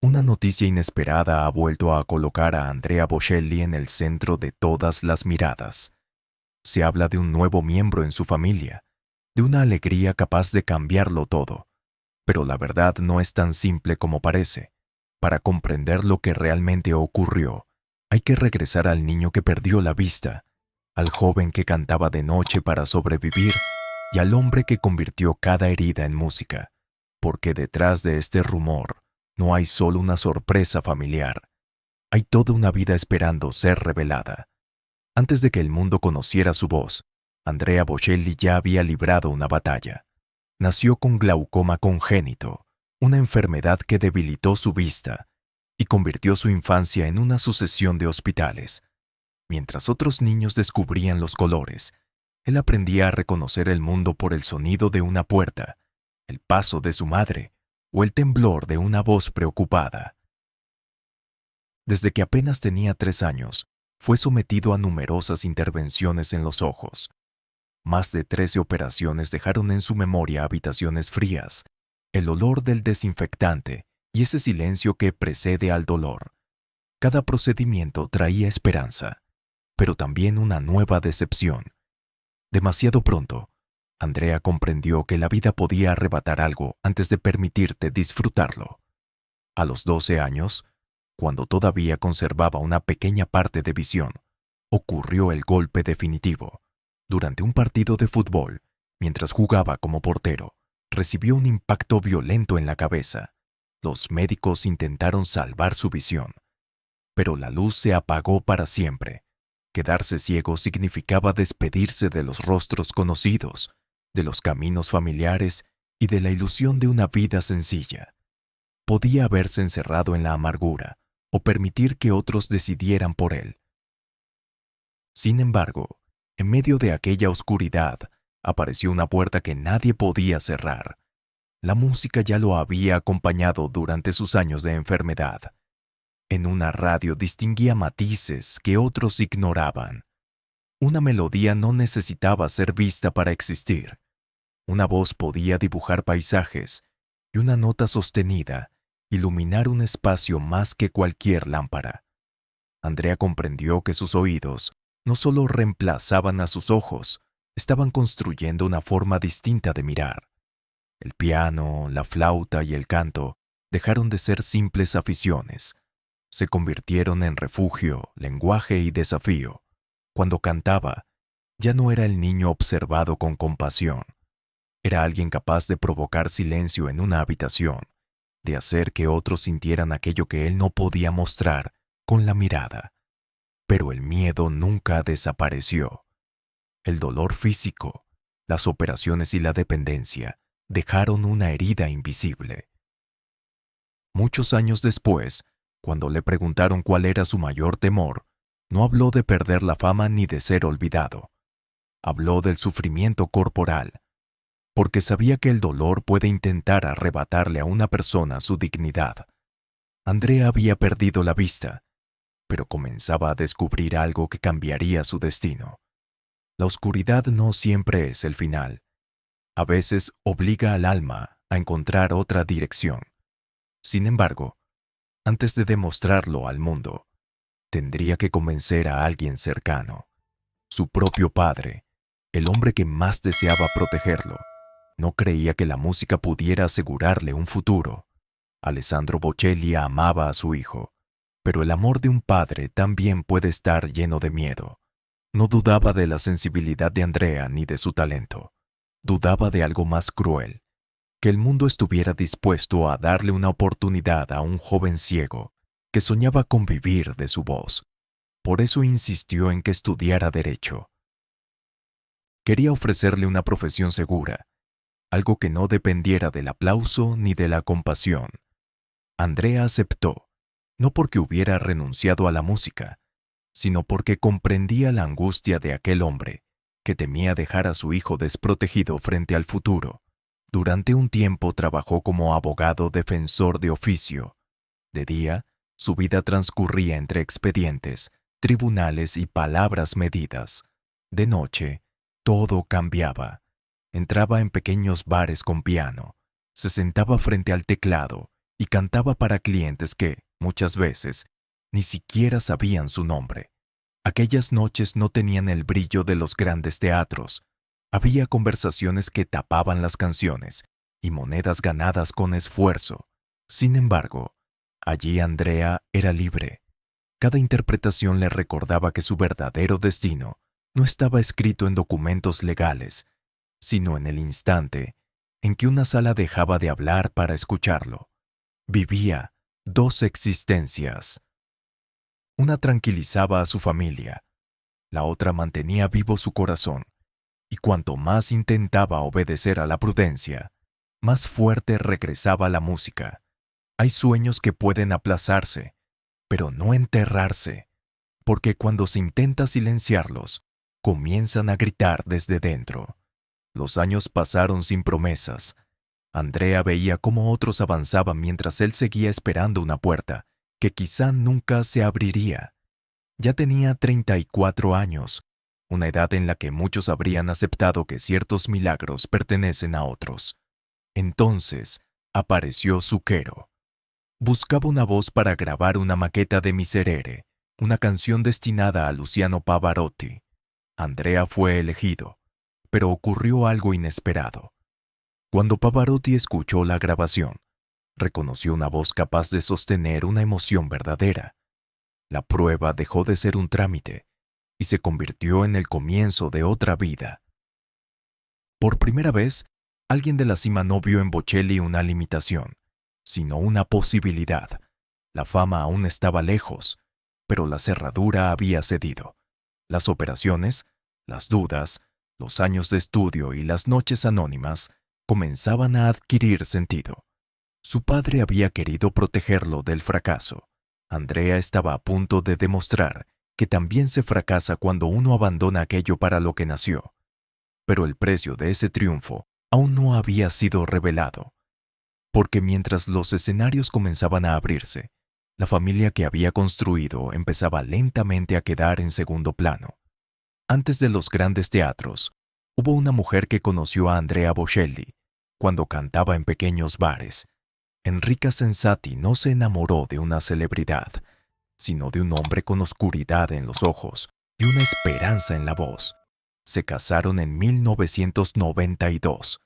Una noticia inesperada ha vuelto a colocar a Andrea Bocelli en el centro de todas las miradas. Se habla de un nuevo miembro en su familia, de una alegría capaz de cambiarlo todo. Pero la verdad no es tan simple como parece. Para comprender lo que realmente ocurrió, hay que regresar al niño que perdió la vista, al joven que cantaba de noche para sobrevivir y al hombre que convirtió cada herida en música. Porque detrás de este rumor no hay solo una sorpresa familiar, hay toda una vida esperando ser revelada. Antes de que el mundo conociera su voz, Andrea Bocelli ya había librado una batalla. Nació con glaucoma congénito, una enfermedad que debilitó su vista y convirtió su infancia en una sucesión de hospitales. Mientras otros niños descubrían los colores, él aprendía a reconocer el mundo por el sonido de una puerta, el paso de su madre o el temblor de una voz preocupada. Desde que apenas tenía 3 años, fue sometido a numerosas intervenciones en los ojos. Más de 13 operaciones dejaron en su memoria habitaciones frías, el olor del desinfectante y ese silencio que precede al dolor. Cada procedimiento traía esperanza, pero también una nueva decepción. Demasiado pronto, Andrea comprendió que la vida podía arrebatar algo antes de permitirte disfrutarlo. A los 12 años, cuando todavía conservaba una pequeña parte de visión, ocurrió el golpe definitivo. Durante un partido de fútbol, mientras jugaba como portero, recibió un impacto violento en la cabeza. Los médicos intentaron salvar su visión, pero la luz se apagó para siempre. Quedarse ciego significaba despedirse de los rostros conocidos, de los caminos familiares y de la ilusión de una vida sencilla. Podía haberse encerrado en la amargura o permitir que otros decidieran por él. Sin embargo, en medio de aquella oscuridad, apareció una puerta que nadie podía cerrar. La música ya lo había acompañado durante sus años de enfermedad. En una radio distinguía matices que otros ignoraban. Una melodía no necesitaba ser vista para existir. Una voz podía dibujar paisajes y una nota sostenida iluminar un espacio más que cualquier lámpara. Andrea comprendió que sus oídos no solo reemplazaban a sus ojos, estaban construyendo una forma distinta de mirar. El piano, la flauta y el canto dejaron de ser simples aficiones. Se convirtieron en refugio, lenguaje y desafío. Cuando cantaba, ya no era el niño observado con compasión. Era alguien capaz de provocar silencio en una habitación, de hacer que otros sintieran aquello que él no podía mostrar con la mirada. Pero el miedo nunca desapareció. El dolor físico, las operaciones y la dependencia dejaron una herida invisible. Muchos años después, cuando le preguntaron cuál era su mayor temor, no habló de perder la fama ni de ser olvidado. Habló del sufrimiento corporal, porque sabía que el dolor puede intentar arrebatarle a una persona su dignidad. Andrea había perdido la vista, pero comenzaba a descubrir algo que cambiaría su destino. La oscuridad no siempre es el final. A veces obliga al alma a encontrar otra dirección. Sin embargo, antes de demostrarlo al mundo, tendría que convencer a alguien cercano. Su propio padre, el hombre que más deseaba protegerlo, no creía que la música pudiera asegurarle un futuro. Alessandro Bocelli amaba a su hijo, pero el amor de un padre también puede estar lleno de miedo. No dudaba de la sensibilidad de Andrea ni de su talento. Dudaba de algo más cruel, que el mundo estuviera dispuesto a darle una oportunidad a un joven ciego que soñaba con vivir de su voz. Por eso insistió en que estudiara derecho. Quería ofrecerle una profesión segura, algo que no dependiera del aplauso ni de la compasión. Andrea aceptó, no porque hubiera renunciado a la música, sino porque comprendía la angustia de aquel hombre que temía dejar a su hijo desprotegido frente al futuro. Durante un tiempo trabajó como abogado defensor de oficio. De día, su vida transcurría entre expedientes, tribunales y palabras medidas. De noche, todo cambiaba. Entraba en pequeños bares con piano, se sentaba frente al teclado y cantaba para clientes que, muchas veces, ni siquiera sabían su nombre. Aquellas noches no tenían el brillo de los grandes teatros. Había conversaciones que tapaban las canciones y monedas ganadas con esfuerzo. Sin embargo, allí Andrea era libre. Cada interpretación le recordaba que su verdadero destino no estaba escrito en documentos legales, sino en el instante en que una sala dejaba de hablar para escucharlo. Vivía dos existencias. Una tranquilizaba a su familia, la otra mantenía vivo su corazón, y cuanto más intentaba obedecer a la prudencia, más fuerte regresaba la música. Hay sueños que pueden aplazarse, pero no enterrarse, porque cuando se intenta silenciarlos, comienzan a gritar desde dentro. Los años pasaron sin promesas. Andrea veía cómo otros avanzaban mientras él seguía esperando una puerta que quizá nunca se abriría. Ya tenía 34 años, una edad en la que muchos habrían aceptado que ciertos milagros pertenecen a otros. Entonces apareció Zucchero. Buscaba una voz para grabar una maqueta de Miserere, una canción destinada a Luciano Pavarotti. Andrea fue elegido, pero ocurrió algo inesperado. Cuando Pavarotti escuchó la grabación, reconoció una voz capaz de sostener una emoción verdadera. La prueba dejó de ser un trámite y se convirtió en el comienzo de otra vida. Por primera vez, alguien de la cima no vio en Bocelli una limitación, sino una posibilidad. La fama aún estaba lejos, pero la cerradura había cedido. Las operaciones, las dudas, los años de estudio y las noches anónimas comenzaban a adquirir sentido. Su padre había querido protegerlo del fracaso. Andrea estaba a punto de demostrar que también se fracasa cuando uno abandona aquello para lo que nació. Pero el precio de ese triunfo aún no había sido revelado, porque mientras los escenarios comenzaban a abrirse, la familia que había construido empezaba lentamente a quedar en segundo plano. Antes de los grandes teatros, hubo una mujer que conoció a Andrea Bocelli cuando cantaba en pequeños bares. Enrica Sensati no se enamoró de una celebridad, sino de un hombre con oscuridad en los ojos y una esperanza en la voz. Se casaron en 1992.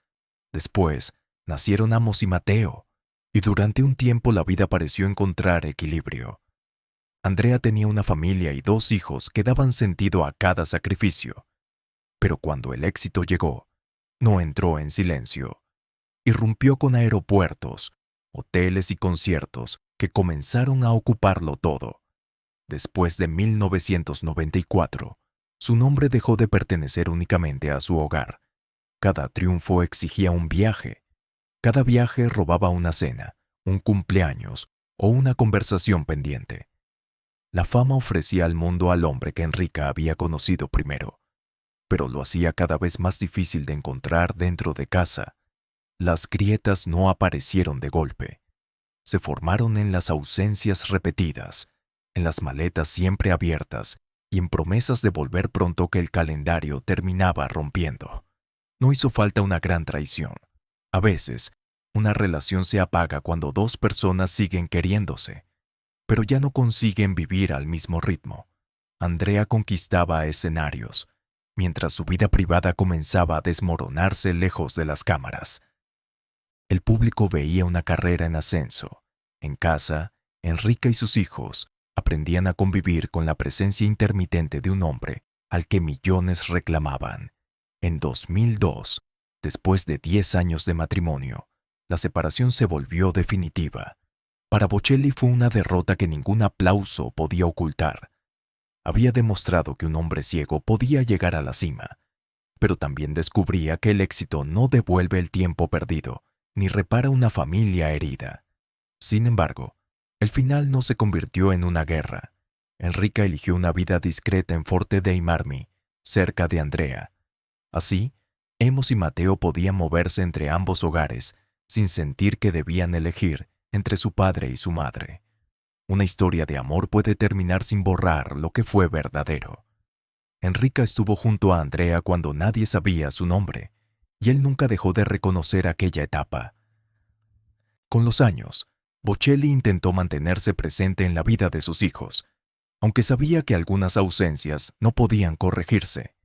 Después, nacieron Amos y Mateo, y durante un tiempo la vida pareció encontrar equilibrio. Andrea tenía una familia y 2 hijos que daban sentido a cada sacrificio. Pero cuando el éxito llegó, no entró en silencio. Irrumpió con aeropuertos, hoteles y conciertos que comenzaron a ocuparlo todo. Después de 1994, su nombre dejó de pertenecer únicamente a su hogar. Cada triunfo exigía un viaje. Cada viaje robaba una cena, un cumpleaños o una conversación pendiente. La fama ofrecía al mundo al hombre que Enrica había conocido primero, pero lo hacía cada vez más difícil de encontrar dentro de casa. Las grietas no aparecieron de golpe. Se formaron en las ausencias repetidas, en las maletas siempre abiertas y en promesas de volver pronto que el calendario terminaba rompiendo. No hizo falta una gran traición. A veces, una relación se apaga cuando 2 personas siguen queriéndose, pero ya no consiguen vivir al mismo ritmo. Andrea conquistaba escenarios, mientras su vida privada comenzaba a desmoronarse lejos de las cámaras. El público veía una carrera en ascenso. En casa, Enrica y sus hijos aprendían a convivir con la presencia intermitente de un hombre al que millones reclamaban. En 2002, después de 10 años de matrimonio, la separación se volvió definitiva. Para Bocelli fue una derrota que ningún aplauso podía ocultar. Había demostrado que un hombre ciego podía llegar a la cima, pero también descubría que el éxito no devuelve el tiempo perdido, ni repara una familia herida. Sin embargo, el final no se convirtió en una guerra. Enrica eligió una vida discreta en Forte dei Marmi, cerca de Andrea. Así, Amos y Mateo podían moverse entre ambos hogares sin sentir que debían elegir entre su padre y su madre. Una historia de amor puede terminar sin borrar lo que fue verdadero. Enrica estuvo junto a Andrea cuando nadie sabía su nombre, y él nunca dejó de reconocer aquella etapa. Con los años, Bocelli intentó mantenerse presente en la vida de sus hijos, aunque sabía que algunas ausencias no podían corregirse.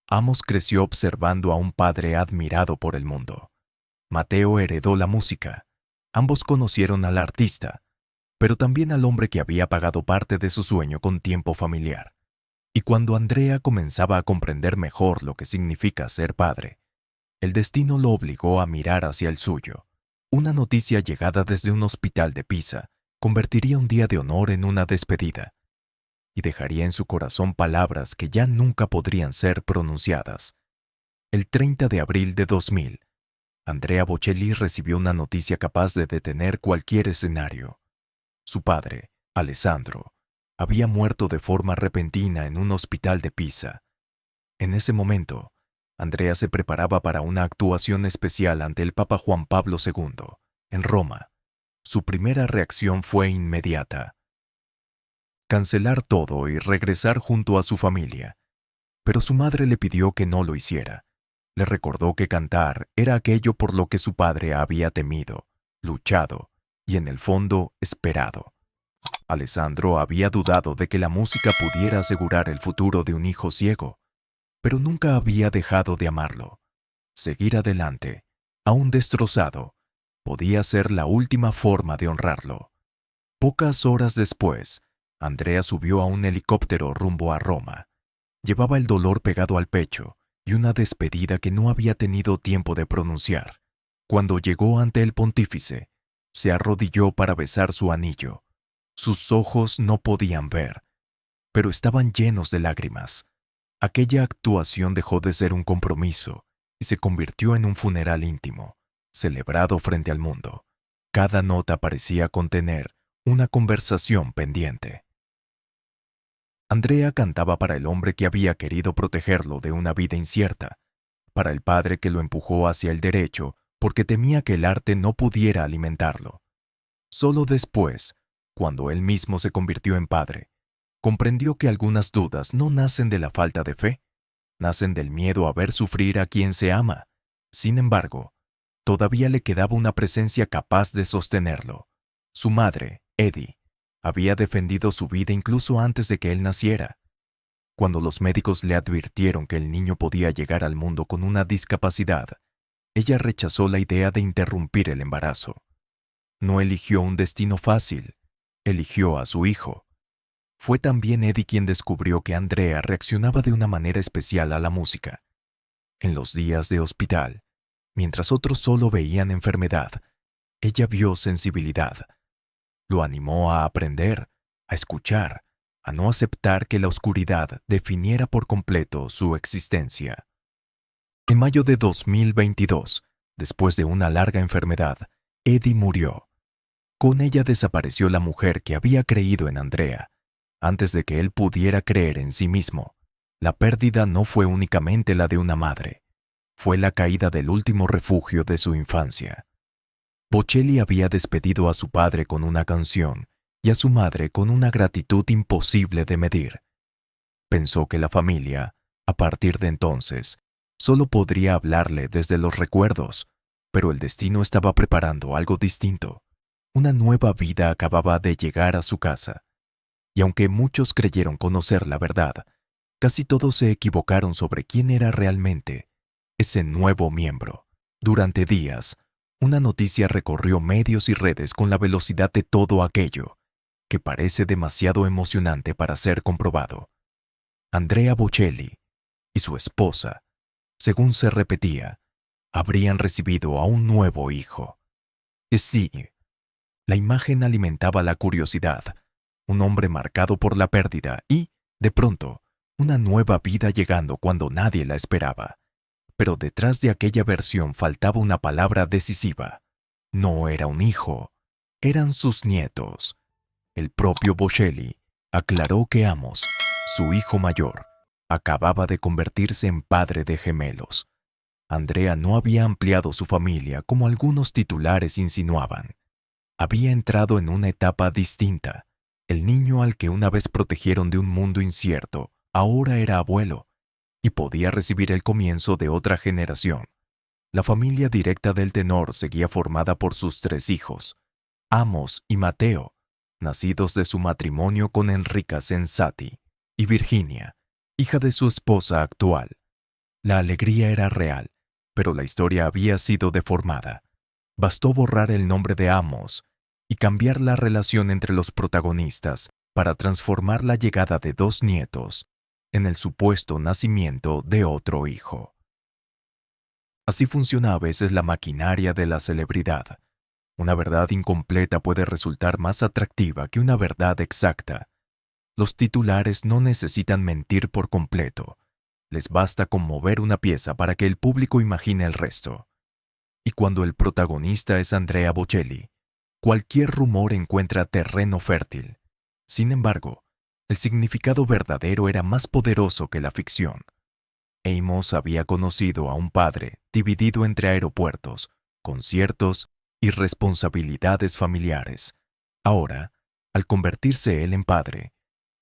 Amos creció observando a un padre admirado por el mundo. Mateo heredó la música. Ambos conocieron al artista, pero también al hombre que había pagado parte de su sueño con tiempo familiar. Y cuando Andrea comenzaba a comprender mejor lo que significa ser padre, el destino lo obligó a mirar hacia el suyo. Una noticia llegada desde un hospital de Pisa convertiría un día de honor en una despedida y dejaría en su corazón palabras que ya nunca podrían ser pronunciadas. El 30 de abril de 2000, Andrea Bocelli recibió una noticia capaz de detener cualquier escenario. Su padre, Alessandro, había muerto de forma repentina en un hospital de Pisa. En ese momento, Andrea se preparaba para una actuación especial ante el Papa Juan Pablo II, en Roma. Su primera reacción fue inmediata: cancelar todo y regresar junto a su familia. Pero su madre le pidió que no lo hiciera. Le recordó que cantar era aquello por lo que su padre había temido, luchado y en el fondo esperado. Alessandro había dudado de que la música pudiera asegurar el futuro de un hijo ciego, pero nunca había dejado de amarlo. Seguir adelante, aún destrozado, podía ser la última forma de honrarlo. Pocas horas después, Andrea subió a un helicóptero rumbo a Roma. Llevaba el dolor pegado al pecho y una despedida que no había tenido tiempo de pronunciar. Cuando llegó ante el pontífice, se arrodilló para besar su anillo. Sus ojos no podían ver, pero estaban llenos de lágrimas. Aquella actuación dejó de ser un compromiso y se convirtió en un funeral íntimo, celebrado frente al mundo. Cada nota parecía contener una conversación pendiente. Andrea cantaba para el hombre que había querido protegerlo de una vida incierta, para el padre que lo empujó hacia el derecho porque temía que el arte no pudiera alimentarlo. Solo después, cuando él mismo se convirtió en padre, comprendió que algunas dudas no nacen de la falta de fe, nacen del miedo a ver sufrir a quien se ama. Sin embargo, todavía le quedaba una presencia capaz de sostenerlo. Su madre, Eddie, había defendido su vida incluso antes de que él naciera. Cuando los médicos le advirtieron que el niño podía llegar al mundo con una discapacidad, ella rechazó la idea de interrumpir el embarazo. No eligió un destino fácil, eligió a su hijo. Fue también Eddie quien descubrió que Andrea reaccionaba de una manera especial a la música. En los días de hospital, mientras otros solo veían enfermedad, ella vio sensibilidad. Lo animó a aprender, a escuchar, a no aceptar que la oscuridad definiera por completo su existencia. En mayo de 2022, después de una larga enfermedad, Eddie murió. Con ella desapareció la mujer que había creído en Andrea. Antes de que él pudiera creer en sí mismo, la pérdida no fue únicamente la de una madre, fue la caída del último refugio de su infancia. Bocelli había despedido a su padre con una canción y a su madre con una gratitud imposible de medir. Pensó que la familia, a partir de entonces, solo podría hablarle desde los recuerdos, pero el destino estaba preparando algo distinto. Una nueva vida acababa de llegar a su casa. Y aunque muchos creyeron conocer la verdad, casi todos se equivocaron sobre quién era realmente ese nuevo miembro. Durante días, una noticia recorrió medios y redes con la velocidad de todo aquello que parece demasiado emocionante para ser comprobado. Andrea Bocelli y su esposa, según se repetía, habrían recibido a un nuevo hijo. Sí, la imagen alimentaba la curiosidad. Un hombre marcado por la pérdida y, de pronto, una nueva vida llegando cuando nadie la esperaba. Pero detrás de aquella versión faltaba una palabra decisiva. No era un hijo, eran sus nietos. El propio Bocelli aclaró que Amos, su hijo mayor, acababa de convertirse en padre de gemelos. Andrea no había ampliado su familia como algunos titulares insinuaban. Había entrado en una etapa distinta. El niño al que una vez protegieron de un mundo incierto, ahora era abuelo y podía recibir el comienzo de otra generación. La familia directa del tenor seguía formada por sus 3 hijos: Amos y Mateo, nacidos de su matrimonio con Enrica Sensati, y Virginia, hija de su esposa actual. La alegría era real, pero la historia había sido deformada. Bastó borrar el nombre de Amos y cambiar la relación entre los protagonistas para transformar la llegada de 2 nietos en el supuesto nacimiento de otro hijo. Así funciona a veces la maquinaria de la celebridad. Una verdad incompleta puede resultar más atractiva que una verdad exacta. Los titulares no necesitan mentir por completo. Les basta con mover una pieza para que el público imagine el resto. Y cuando el protagonista es Andrea Bocelli, cualquier rumor encuentra terreno fértil. Sin embargo, el significado verdadero era más poderoso que la ficción. Amos había conocido a un padre dividido entre aeropuertos, conciertos y responsabilidades familiares. Ahora, al convertirse él en padre,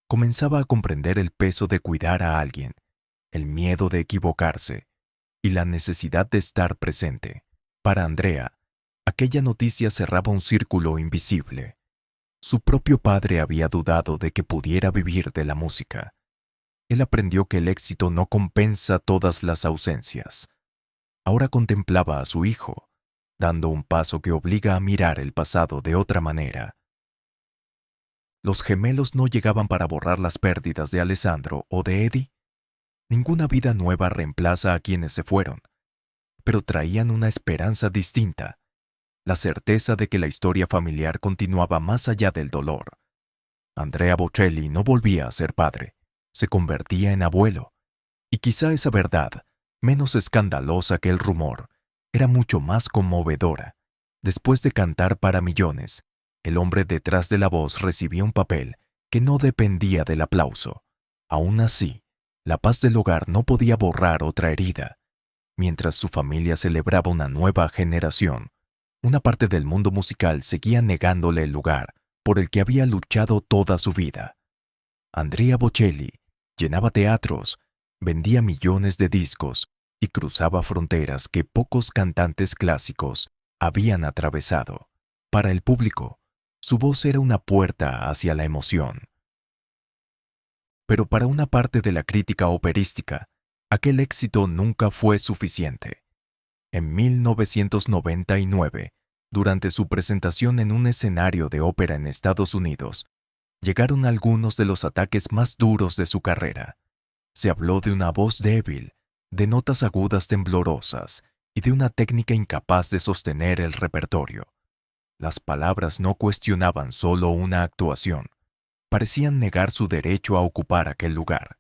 comenzaba a comprender el peso de cuidar a alguien, el miedo de equivocarse y la necesidad de estar presente. Para Andrea, aquella noticia cerraba un círculo invisible. Su propio padre había dudado de que pudiera vivir de la música. Él aprendió que el éxito no compensa todas las ausencias. Ahora contemplaba a su hijo, dando un paso que obliga a mirar el pasado de otra manera. Los gemelos no llegaban para borrar las pérdidas de Alessandro o de Eddie. Ninguna vida nueva reemplaza a quienes se fueron, pero traían una esperanza distinta, la certeza de que la historia familiar continuaba más allá del dolor. Andrea Bocelli no volvía a ser padre, se convertía en abuelo, y quizá esa verdad, menos escandalosa que el rumor, era mucho más conmovedora. Después de cantar para millones, el hombre detrás de la voz recibía un papel que no dependía del aplauso. Aún así, la paz del hogar no podía borrar otra herida. Mientras su familia celebraba una nueva generación, una parte del mundo musical seguía negándole el lugar por el que había luchado toda su vida. Andrea Bocelli llenaba teatros, vendía millones de discos y cruzaba fronteras que pocos cantantes clásicos habían atravesado. Para el público, su voz era una puerta hacia la emoción. Pero para una parte de la crítica operística, aquel éxito nunca fue suficiente. En 1999, durante su presentación en un escenario de ópera en Estados Unidos, llegaron algunos de los ataques más duros de su carrera. Se habló de una voz débil, de notas agudas temblorosas y de una técnica incapaz de sostener el repertorio. Las palabras no cuestionaban solo una actuación, parecían negar su derecho a ocupar aquel lugar.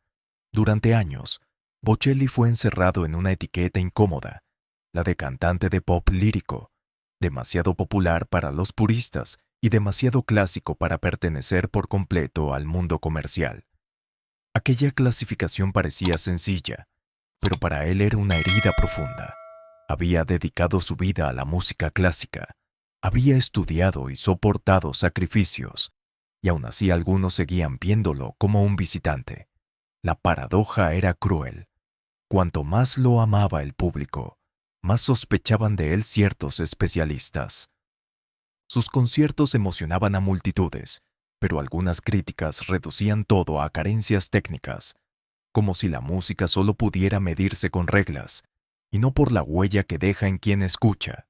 Durante años, Bocelli fue encerrado en una etiqueta incómoda, la de cantante de pop lírico, demasiado popular para los puristas y demasiado clásico para pertenecer por completo al mundo comercial. Aquella clasificación parecía sencilla, pero para él era una herida profunda. Había dedicado su vida a la música clásica, había estudiado y soportado sacrificios, y aún así algunos seguían viéndolo como un visitante. La paradoja era cruel. Cuanto más lo amaba el público, más sospechaban de él ciertos especialistas. Sus conciertos emocionaban a multitudes, pero algunas críticas reducían todo a carencias técnicas, como si la música solo pudiera medirse con reglas, y no por la huella que deja en quien escucha.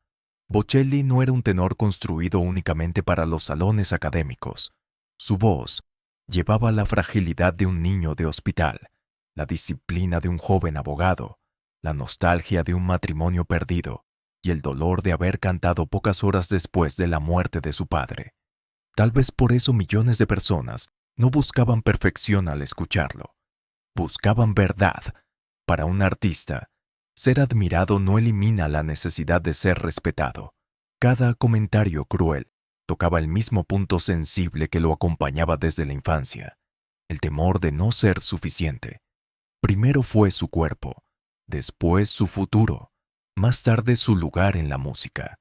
Bocelli no era un tenor construido únicamente para los salones académicos. Su voz llevaba la fragilidad de un niño de hospital, la disciplina de un joven abogado, la nostalgia de un matrimonio perdido y el dolor de haber cantado pocas horas después de la muerte de su padre. Tal vez por eso millones de personas no buscaban perfección al escucharlo. Buscaban verdad. Para un artista, ser admirado no elimina la necesidad de ser respetado. Cada comentario cruel tocaba el mismo punto sensible que lo acompañaba desde la infancia, el temor de no ser suficiente. Primero fue su cuerpo, después su futuro, más tarde su lugar en la música.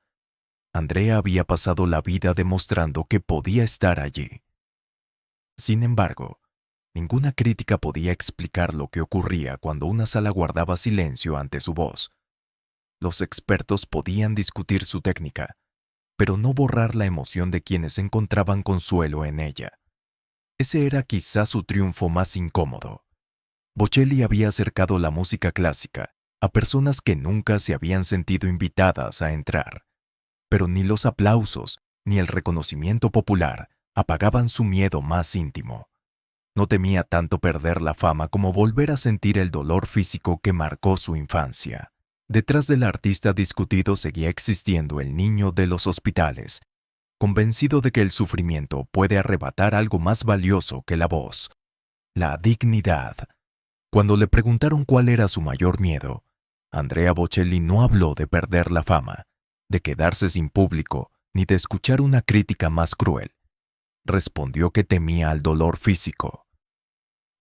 Andrea había pasado la vida demostrando que podía estar allí. Sin embargo, ninguna crítica podía explicar lo que ocurría cuando una sala guardaba silencio ante su voz. Los expertos podían discutir su técnica, pero no borrar la emoción de quienes encontraban consuelo en ella. Ese era quizá su triunfo más incómodo. Bocelli había acercado la música clásica a personas que nunca se habían sentido invitadas a entrar, pero ni los aplausos ni el reconocimiento popular apagaban su miedo más íntimo. No temía tanto perder la fama como volver a sentir el dolor físico que marcó su infancia. Detrás del artista discutido seguía existiendo el niño de los hospitales, convencido de que el sufrimiento puede arrebatar algo más valioso que la voz: la dignidad. Cuando le preguntaron cuál era su mayor miedo, Andrea Bocelli no habló de perder la fama, de quedarse sin público, ni de escuchar una crítica más cruel. Respondió que temía al dolor físico.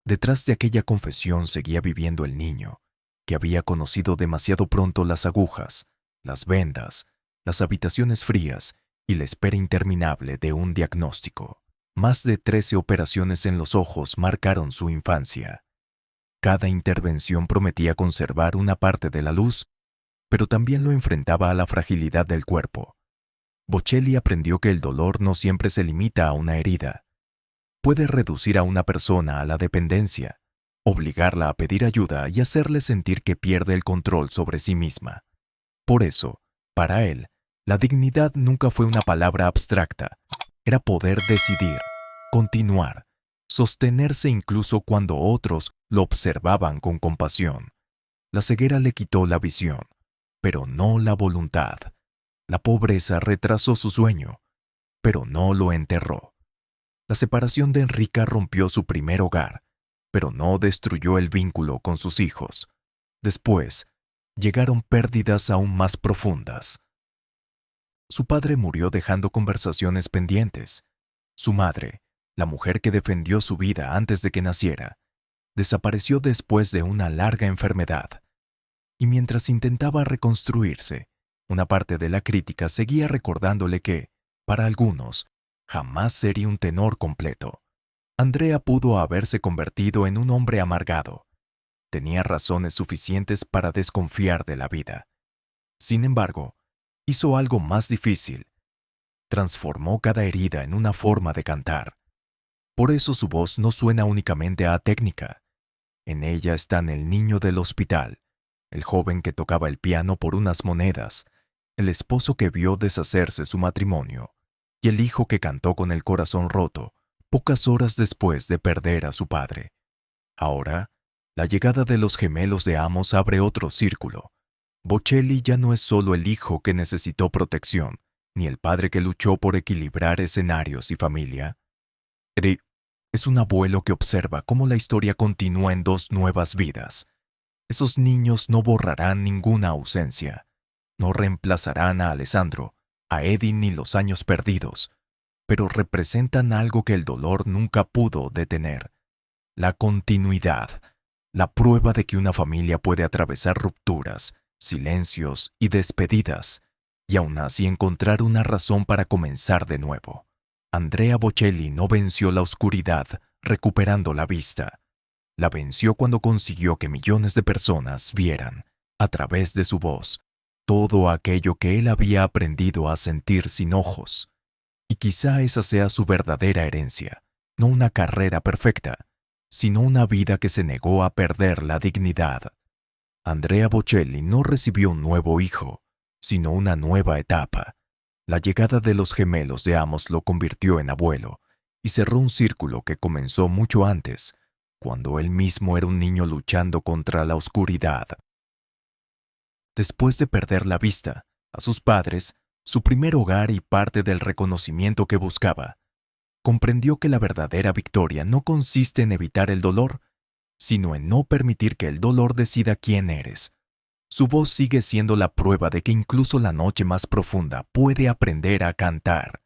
Detrás de aquella confesión seguía viviendo el niño, que había conocido demasiado pronto las agujas, las vendas, las habitaciones frías y la espera interminable de un diagnóstico. Más de 13 operaciones en los ojos marcaron su infancia. Cada intervención prometía conservar una parte de la luz, pero también lo enfrentaba a la fragilidad del cuerpo. Bocelli aprendió que el dolor no siempre se limita a una herida. Puede reducir a una persona a la dependencia, obligarla a pedir ayuda y hacerle sentir que pierde el control sobre sí misma. Por eso, para él, la dignidad nunca fue una palabra abstracta. Era poder decidir, continuar, sostenerse incluso cuando otros lo observaban con compasión. La ceguera le quitó la visión, pero no la voluntad. La pobreza retrasó su sueño, pero no lo enterró. La separación de Enrica rompió su primer hogar, pero no destruyó el vínculo con sus hijos. Después, llegaron pérdidas aún más profundas. Su padre murió dejando conversaciones pendientes. Su madre, la mujer que defendió su vida antes de que naciera, desapareció después de una larga enfermedad. Y mientras intentaba reconstruirse, una parte de la crítica seguía recordándole que, para algunos, jamás sería un tenor completo. Andrea pudo haberse convertido en un hombre amargado. Tenía razones suficientes para desconfiar de la vida. Sin embargo, hizo algo más difícil. Transformó cada herida en una forma de cantar. Por eso su voz no suena únicamente a técnica. En ella están el niño del hospital, el joven que tocaba el piano por unas monedas, el esposo que vio deshacerse su matrimonio y el hijo que cantó con el corazón roto pocas horas después de perder a su padre. Ahora, la llegada de los gemelos de Amos abre otro círculo. Bocelli ya no es solo el hijo que necesitó protección, ni el padre que luchó por equilibrar escenarios y familia. Eric es un abuelo que observa cómo la historia continúa en dos nuevas vidas. Esos niños no borrarán ninguna ausencia. No reemplazarán a Alessandro, a Eddie ni los años perdidos, pero representan algo que el dolor nunca pudo detener: la continuidad, la prueba de que una familia puede atravesar rupturas, silencios y despedidas, y aún así encontrar una razón para comenzar de nuevo. Andrea Bocelli no venció la oscuridad recuperando la vista. La venció cuando consiguió que millones de personas vieran, a través de su voz, todo aquello que él había aprendido a sentir sin ojos. Y quizá esa sea su verdadera herencia, no una carrera perfecta, sino una vida que se negó a perder la dignidad. Andrea Bocelli no recibió un nuevo hijo, sino una nueva etapa. La llegada de los gemelos de Amos lo convirtió en abuelo y cerró un círculo que comenzó mucho antes, cuando él mismo era un niño luchando contra la oscuridad. Después de perder la vista, a sus padres, su primer hogar y parte del reconocimiento que buscaba, comprendió que la verdadera victoria no consiste en evitar el dolor, sino en no permitir que el dolor decida quién eres. Su voz sigue siendo la prueba de que incluso la noche más profunda puede aprender a cantar.